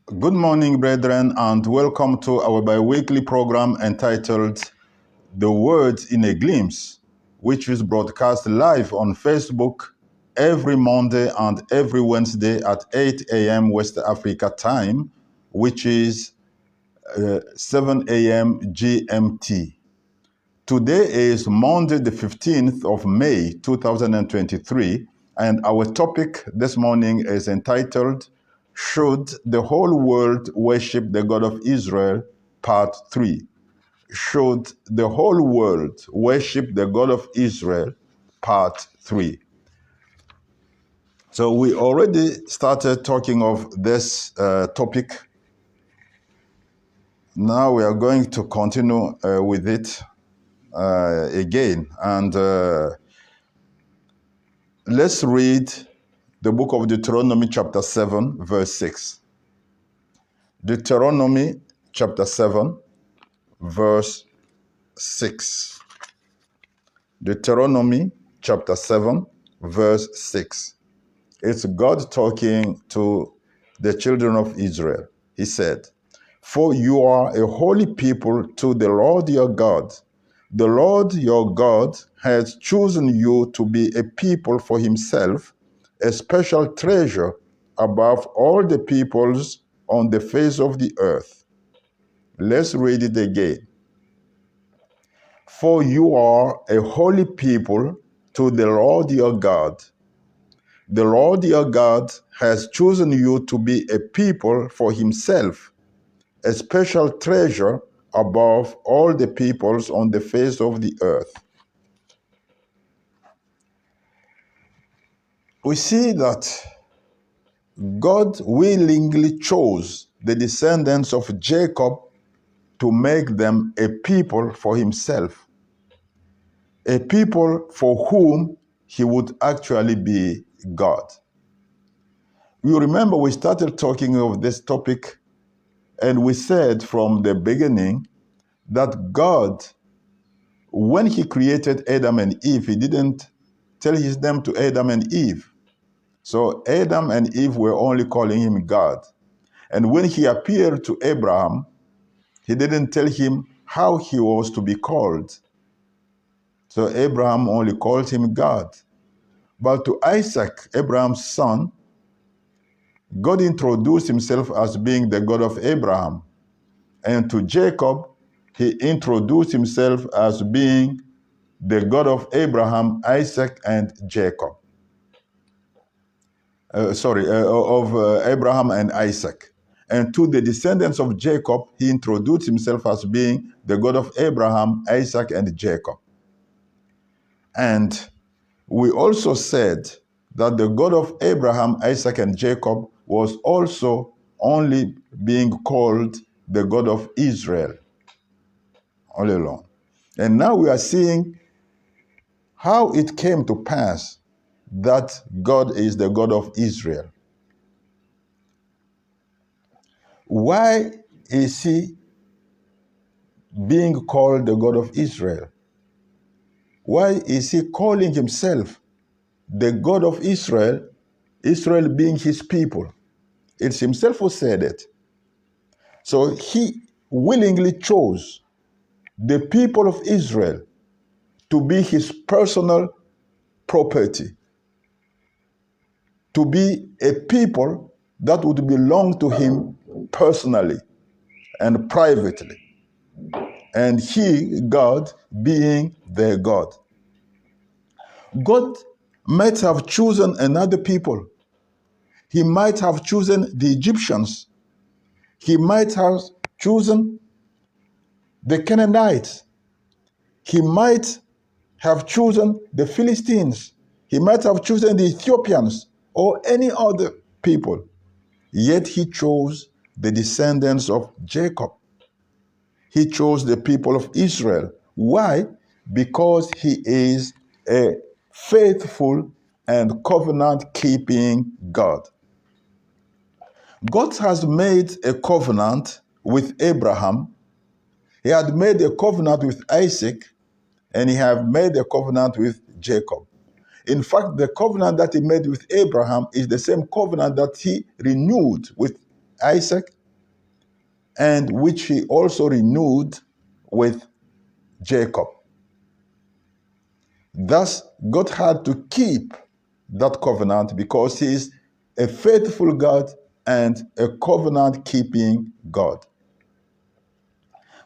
Good morning, brethren, and welcome to our bi-weekly program entitled The Words in a Glimpse, which is broadcast live on Facebook every Monday and every Wednesday at 8 a.m. West Africa time, which is 7 a.m. GMT. Today is Monday, the 15th of May, 2023, and our topic this morning is entitled, Should the Whole World Worship the God of Israel? Part 3. Should the whole world worship the God of Israel? Part 3. So we already started talking of this topic. Now we are going to continue with it again. And let's read the book of Deuteronomy chapter 7, verse 6. Deuteronomy chapter 7, verse 6. Deuteronomy chapter 7, verse 6. It's God talking to the children of Israel. He said, "For you are a holy people to the Lord your God. The Lord your God has chosen you to be a people for himself, a special treasure above all the peoples on the face of the earth." Let's read it again. "For you are a holy people to the Lord your God. The Lord your God has chosen you to be a people for himself, a special treasure above all the peoples on the face of the earth." We see that God willingly chose the descendants of Jacob to make them a people for himself, a people for whom he would actually be God. You remember we started talking of this topic, and we said from the beginning that God, when he created Adam and Eve, he didn't tell his name to Adam and Eve. So Adam and Eve were only calling him God. And when he appeared to Abraham, he didn't tell him how he was to be called. So Abraham only called him God. But to Isaac, Abraham's son, God introduced himself as being the God of Abraham. And to Jacob, he introduced himself as being the God of Abraham, Isaac, and Jacob. Abraham and Isaac. And to the descendants of Jacob, he introduced himself as being the God of Abraham, Isaac, and Jacob. And we also said that the God of Abraham, Isaac, and Jacob was also only being called the God of Israel all along. And now we are seeing how it came to pass that God is the God of Israel. Why is he being called the God of Israel? Why is he calling himself the God of Israel, Israel being his people? It's himself who said it. So he willingly chose the people of Israel to be his personal property, to be a people that would belong to him personally and privately. And he, God, being their God. God might have chosen another people. He might have chosen the Egyptians. He might have chosen the Canaanites. He might have chosen the Philistines. He might have chosen the Ethiopians or any other people. Yet he chose the descendants of Jacob. He chose the people of Israel. Why? Because he is a faithful and covenant-keeping God. God has made a covenant with Abraham. He had made a covenant with Isaac, and he had made a covenant with Jacob. In fact, the covenant that he made with Abraham is the same covenant that he renewed with Isaac, and which he also renewed with Jacob. Thus, God had to keep that covenant because he is a faithful God and a covenant-keeping God.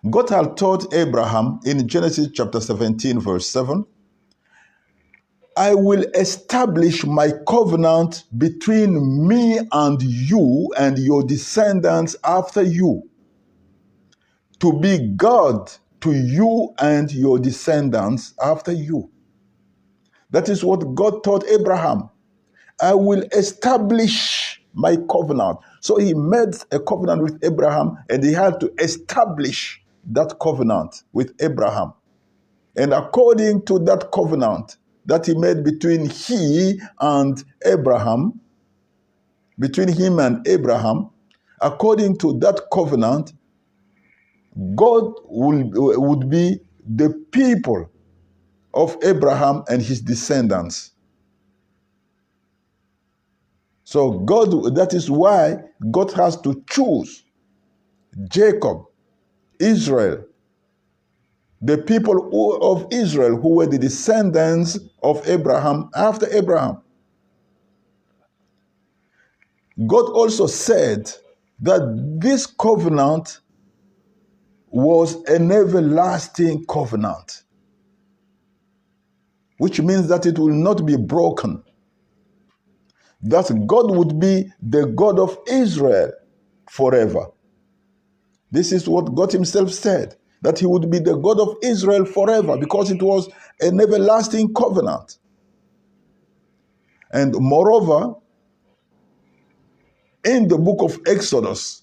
God had told Abraham in Genesis chapter 17, verse 7, I will establish my covenant between me and you and your descendants after you, to be God to you and your descendants after you. That is what God told Abraham. I will establish my covenant. So he made a covenant with Abraham, and he had to establish that covenant with Abraham. And according to that covenant that he made between he and Abraham, between him and Abraham, according to that covenant, God would be the people of Abraham and his descendants. So God, that is why God has to choose Jacob, Israel, the people of Israel who were the descendants of Abraham after Abraham. God also said that this covenant was an everlasting covenant, which means that it will not be broken. That God would be the God of Israel forever. This is what God himself said, that he would be the God of Israel forever because it was an everlasting covenant. And moreover, in the book of Exodus,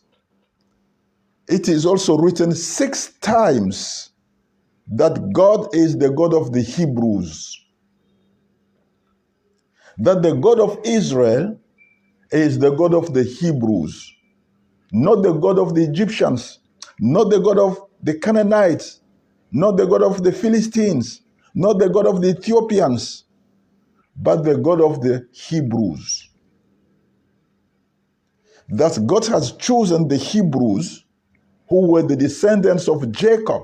it is also written 6 times that God is the God of the Hebrews. That the God of Israel is the God of the Hebrews, not the God of the Egyptians, not the God of the Canaanites, not the God of the Philistines, not the God of the Ethiopians, but the God of the Hebrews. That God has chosen the Hebrews, who were the descendants of Jacob,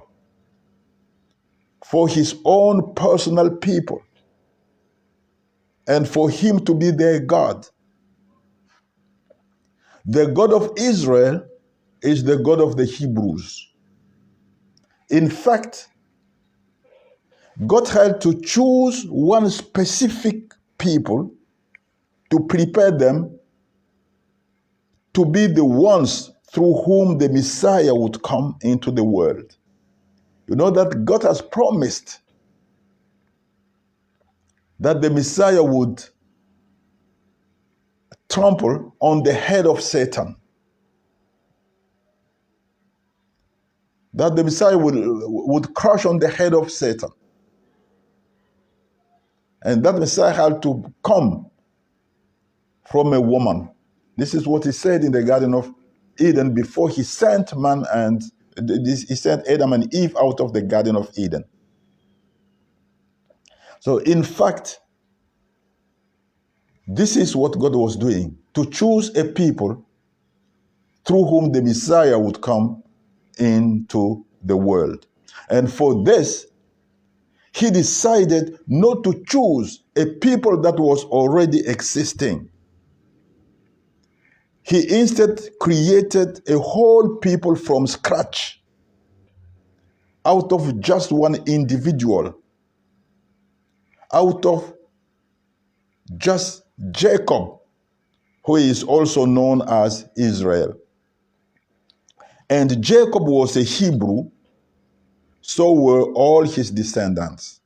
for his own personal people, and for him to be their God. The God of Israel is the God of the Hebrews. In fact, God had to choose one specific people to prepare them to be the ones through whom the Messiah would come into the world. You know that God has promised that the Messiah would trample on the head of Satan. That the Messiah would crush on the head of Satan. And that Messiah had to come from a woman. This is what he said in the Garden of Eden before he sent man and he sent Adam and Eve out of the Garden of Eden. So in fact, this is what God was doing, to choose a people through whom the Messiah would come into the world. And for this, he decided not to choose a people that was already existing. He instead created a whole people from scratch, out of just one individual, out of just Jacob, who is also known as Israel. And Jacob was a Hebrew, so were all his descendants.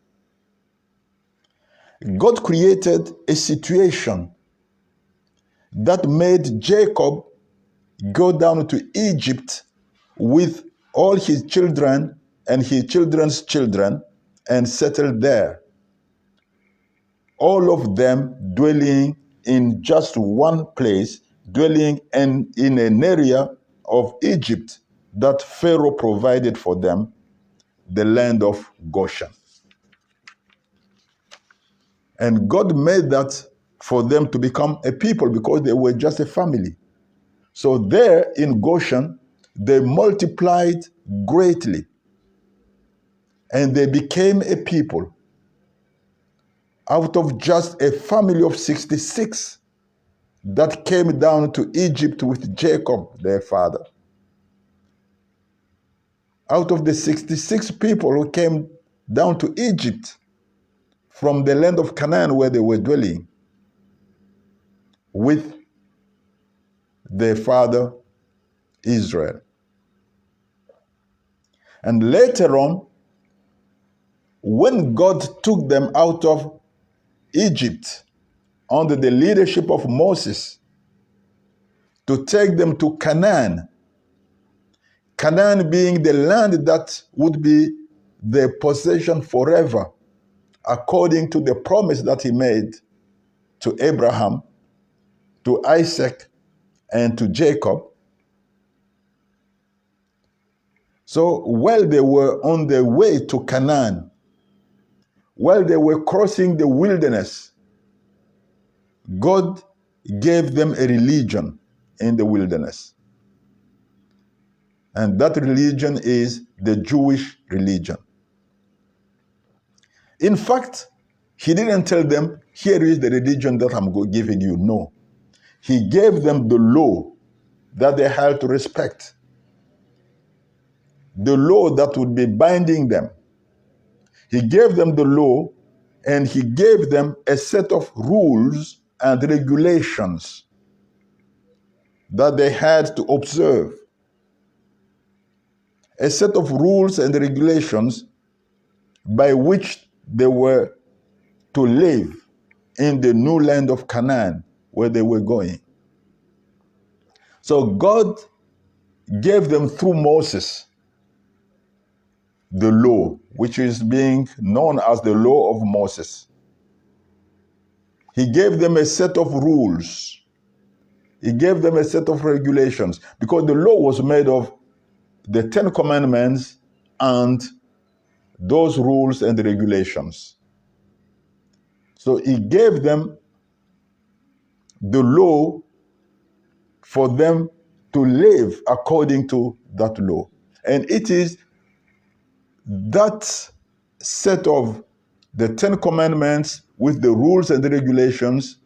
God created a situation that made Jacob go down to Egypt with all his children and his children's children and settle there. All of them dwelling in just one place, dwelling in an area of Egypt that Pharaoh provided for them, the land of Goshen. And God made that for them to become a people because they were just a family. So there in Goshen, they multiplied greatly and they became a people out of just a family of 66 that came down to Egypt with Jacob, their father. Out of the 66 people who came down to Egypt from the land of Canaan where they were dwelling with their father Israel. And later on, when God took them out of Egypt under the leadership of Moses to take them to Canaan, Canaan being the land that would be their possession forever, according to the promise that he made to Abraham, to Isaac, and to Jacob. So while they were on their way to Canaan, while they were crossing the wilderness, God gave them a religion in the wilderness. And that religion is the Jewish religion. In fact, he didn't tell them, here is the religion that I'm giving you. No. He gave them the law that they had to respect. The law that would be binding them. He gave them the law and he gave them a set of rules and regulations that they had to observe. A set of rules and regulations by which they were to live in the new land of Canaan where they were going. So God gave them through Moses the law, which is being known as the law of Moses. He gave them a set of rules. He gave them a set of regulations because the law was made of the 10 Commandments and those rules and regulations. So he gave them the law for them to live according to that law. And it is that set of the 10 Commandments with the rules and the regulations,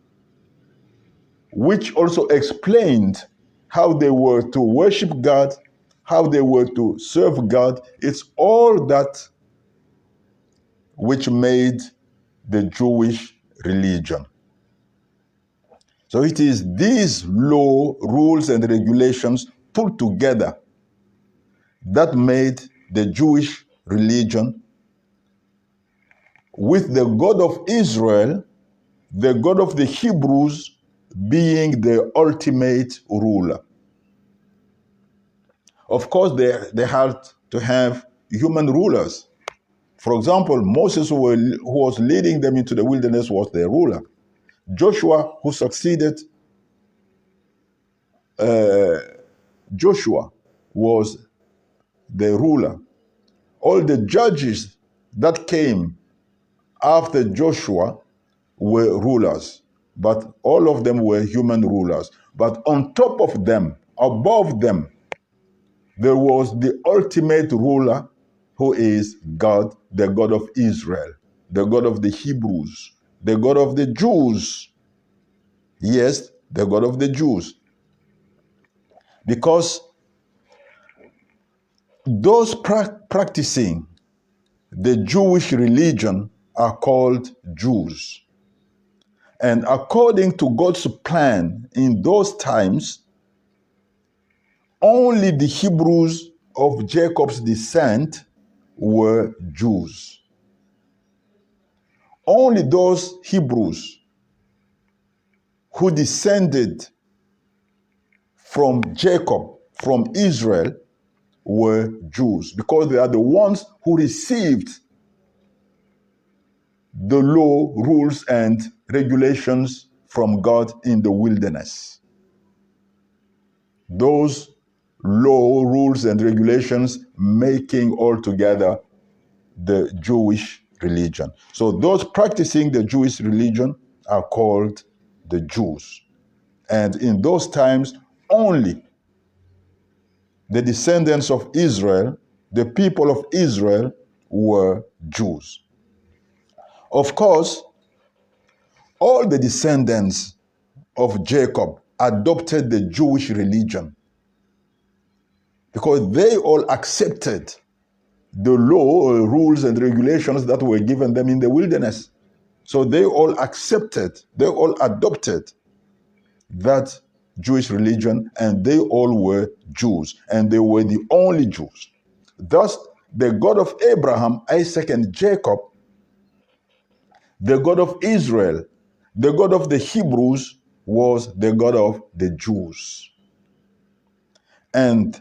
which also explained how they were to worship God, how they were to serve God. It's all that which made the Jewish religion. So it is these law, rules, and regulations put together that made the Jewish religion, with the God of Israel, the God of the Hebrews, being the ultimate ruler. Of course, they had to have human rulers. For example, Moses, who was leading them into the wilderness, was their ruler. Joshua, who succeeded Joshua, was the ruler. All the judges that came after Joshua were rulers, but all of them were human rulers. But on top of them, above them, there was the ultimate ruler, who is God, the God of Israel, the God of the Hebrews, the God of the Jews. Yes, the God of the Jews. Because those practicing the Jewish religion are called Jews. And according to God's plan in those times, only the Hebrews of Jacob's descent were Jews. Only those Hebrews who descended from Jacob, from Israel, were Jews, because they are the ones who received the law, rules, and regulations from God in the wilderness. Those law, rules, and regulations making altogether the Jewish religion. So those practicing the Jewish religion are called the Jews. And in those times, only the descendants of Israel, the people of Israel, were Jews. Of course, all the descendants of Jacob adopted the Jewish religion because they all accepted the law, rules, and regulations that were given them in the wilderness. So they all accepted, they all adopted that Jewish religion, and they all were Jews, and they were the only Jews. Thus, the God of Abraham, Isaac, and Jacob, the God of Israel, the God of the Hebrews, was the God of the Jews. And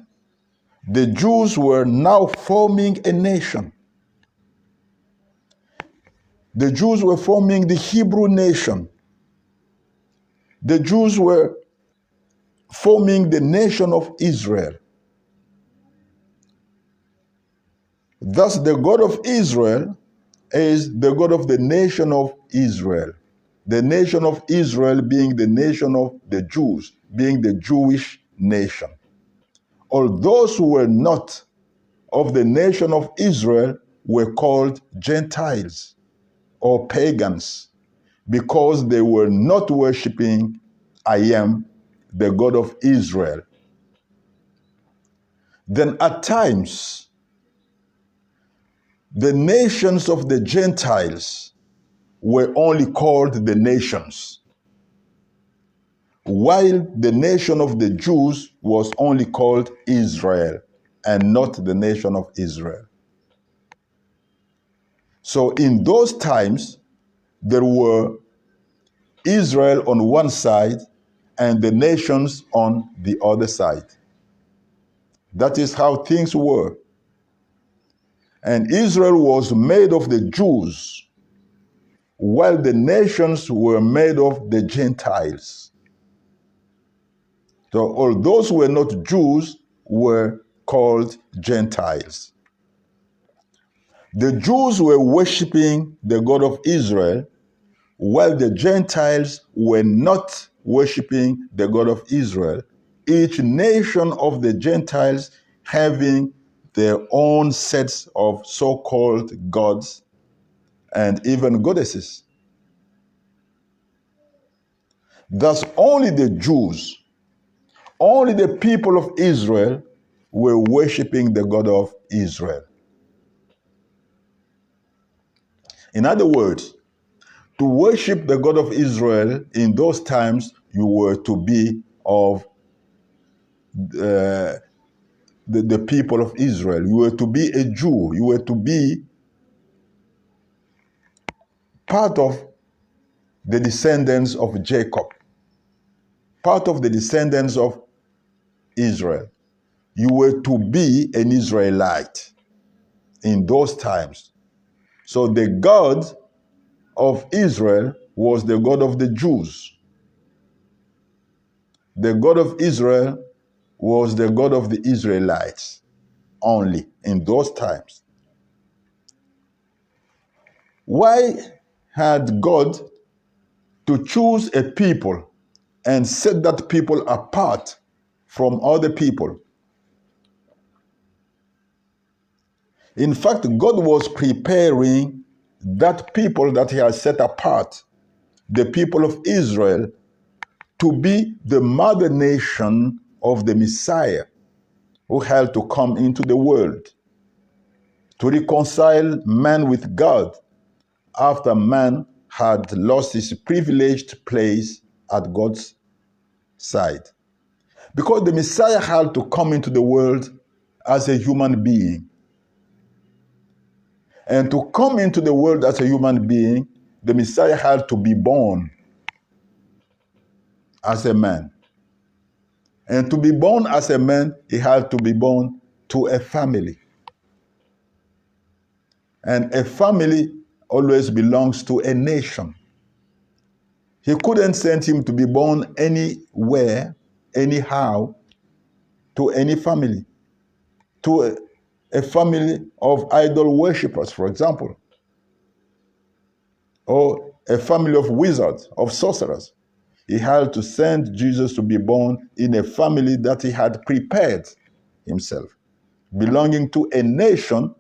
the Jews were now forming a nation. The Jews were forming the Hebrew nation. The Jews were forming the nation of Israel. Thus, the God of Israel is the God of the nation of Israel. The nation of Israel being the nation of the Jews, being the Jewish nation. All those who were not of the nation of Israel were called Gentiles or pagans because they were not worshiping I am the God of Israel. Then at times, the nations of the Gentiles were only called the nations, while the nation of the Jews was only called Israel and not the nation of Israel. So in those times, there were Israel on one side and the nations on the other side. That is how things were. And Israel was made of the Jews, while the nations were made of the Gentiles. So all those who were not Jews were called Gentiles. The Jews were worshiping the God of Israel, while the Gentiles were not worshiping the God of Israel. Each nation of the Gentiles having their own sets of so-called gods and even goddesses. Thus, only the Jews, only the people of Israel were worshiping the God of Israel. In other words, to worship the God of Israel in those times, you were to be of the people of Israel. You were to be a Jew. You were to be part of the descendants of Jacob, part of the descendants of Israel. You were to be an Israelite in those times. So the God of Israel was the God of the Jews. The God of Israel was the God of the Israelites only in those times. Why had God to choose a people and set that people apart from other people? In fact, God was preparing that people that he has set apart, the people of Israel, to be the mother nation of the Messiah who had to come into the world to reconcile man with God after man had lost his privileged place at God's side. Because the Messiah had to come into the world as a human being. And to come into the world as a human being, the Messiah had to be born as a man. And to be born as a man, he had to be born to a family. And a family always belongs to a nation. He couldn't send him to be born anywhere, anyhow, to any family. To a family of idol worshippers, for example. Or a family of wizards, of sorcerers. He had to send Jesus to be born in a family that he had prepared himself, belonging to a nation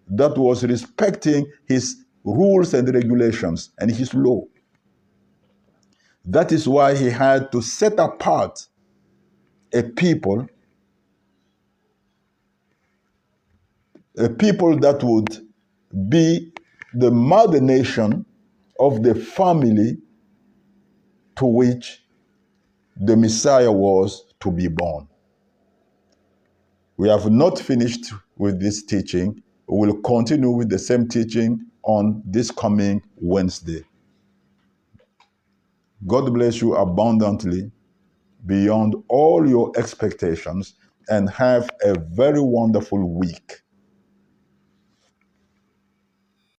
that was respecting his rules and regulations and his law. That is why he had to set apart a people that would be the mother nation of the family to which the Messiah was to be born. We have not finished with this teaching. We will continue with the same teaching on this coming Wednesday. God bless you abundantly beyond all your expectations and have a very wonderful week.